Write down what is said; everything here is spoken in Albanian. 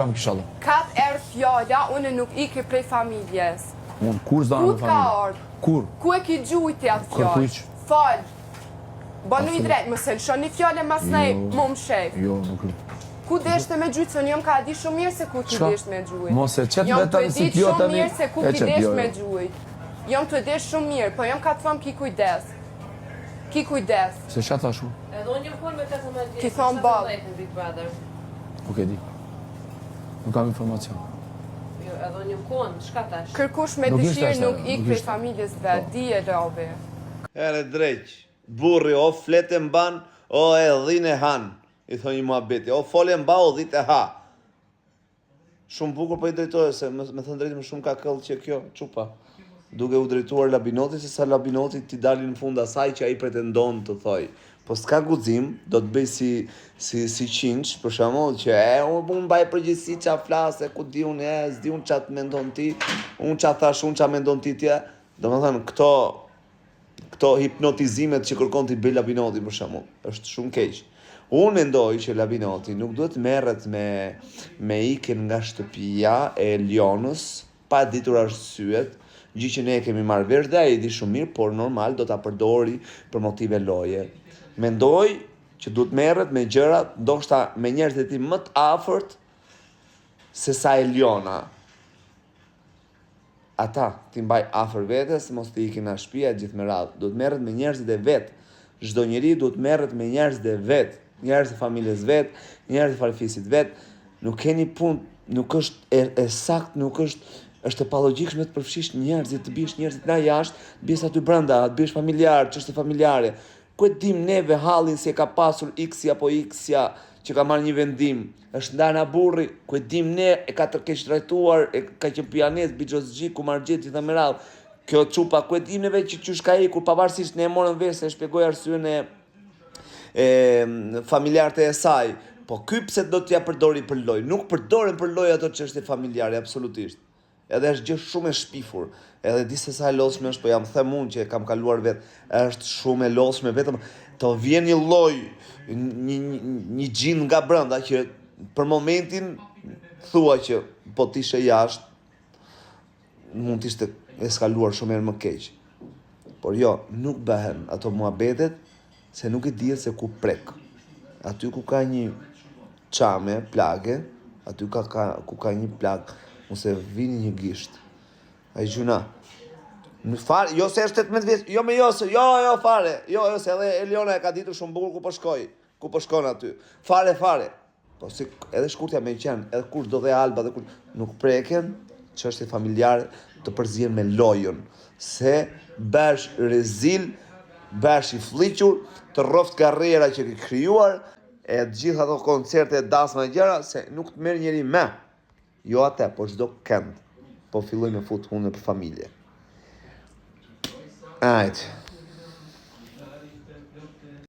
Inshallah. 4 erë fjalla, unë nuk iki prej familjes. Unë kur zda Ku në t'ka familje? ardhë? Kur? Ku e ki gjujti atë fjallë? Kërkuiq. Falë. Banu i drejtë, mëse lëshon një fjallë mas nej, më më shef. Jo, nuk e. Ku deshte me gjujtë, se njëm ka di shumë mirë se ku ki desht me gjujtë. Mos e qetë Jom vetë të tani si di t'jo shumë tani. mirë se ku E ki qet, desht jo, me jo. gjujtë. Jom të di shumë mirë, po jom ka të thëmë ki kujdes. Ki kujdes. Se qa thashu? Edhe unë jam kon me 18 vjeç. Ki thon ball. Big Brother. Nuk e di. Nuk kam informacion. Jo, edhe unë jam kon, çka tash? Kërkush me Nuk ishte dëshirë ashtu, nuk nuk ik prej ishte. familjes vetë, di e robi. Ere drejq, burri o flete mban, o e dhine han, i thon një muhabeti, o fole mba, o dhite ha. Shumë bukur po i drejtore, se me thënë drejtë më shumë ka këllë që kjo, qupa. Duke u drejtuar Labinoti, se sa Labinoti ti dali në fund asaj që ai pretendon të thoj. Po s'ka guxim, do të bëj si qinç, për shembull që unë mbaj përgjegjësi ça flasë, ku di unë, s'di unë çat mendon ti, unë ça thash, unë ça mendon ti tje. Domethënë këto hipnotizimet që kërkon ti bëj Labinoti për shembull, është shumë keq. Unë mendoj që Labinoti nuk duhet merret me ikën nga shtëpia e Lionës pa ditur arsyet, gjë që ne e kemi marrë vesh dhe ai di shumë mirë, por normal do ta përdori për motive loje. Mendoj që duhet merret me gjërat, ndoshta me njerëzit e tij më të afërt se sa e Liona. Ata ti mbaj afër vetes, mos të ikin nga shtëpia gjithë me radhë. Duhet merret me njerëzit e vet. Çdo njeri duhet merret me njerëzit e vet, njerëz të familjes vet, njerëz të farfisit vet. Nuk keni punë, nuk është e sakt, nuk është e palogjikshme të përfshish njerëzit, të bish njerëzit nga jashtë, të bish aty brenda, të bish familjar, çështje familjare. Ku e dim neve hallin si e ka pasur X-ja apo X-ja që ka marrë një vendim, është ndana burri, ku e dim ne e ka tërkeq trajtuar, e ka qenë pianet, bigjozgji, ku marrgjet gjitha me radhë. Kjo çupa, ku e dim neve që qysh ka ikur, pavarësisht ne e morën vesh se e shpjegoi arsyen e familjarët e saj. Po ky pse do t'ja përdori për lojë? Nuk përdoren për lojë ato çështje familjare, absolutisht. Edhe është gjë shumë e shpifur. Edhe di se sa e lodhshme është, po jam them unë që e kam kaluar vetë, është shumë e lodhshme vetëm të vjen një lloj, një gjin nga brenda që për momentin thua që po t'ishe jashtë, mund t'ishte eskaluar shumë herë më keq. Por jo, nuk bëhen ato muhabetet se nuk e dihet se ku prek. Aty ku ka një çame, plage, aty ku ka një plag, ose vini një gisht. Ai gjuna. Në fare, jo se është 18 vjeç, jo fare. Jo, se edhe Eliona e ka ditur shumë bukur ku po shkoj. Ku po shkon aty. Fare. Po si edhe shkurtja me qenë, edhe kush do dhe Alba dhe kush nuk preken çështje familjare të përzihen me lojën. Se bash rezil, bash i fliqur, të rroft karriera që ke krijuar, e të gjitha ato koncerte, dasma e gjëra, se nuk të merr njeri me. Jo atë, po çdo kënd. Po filloj me fut hunë për familje. Ajt.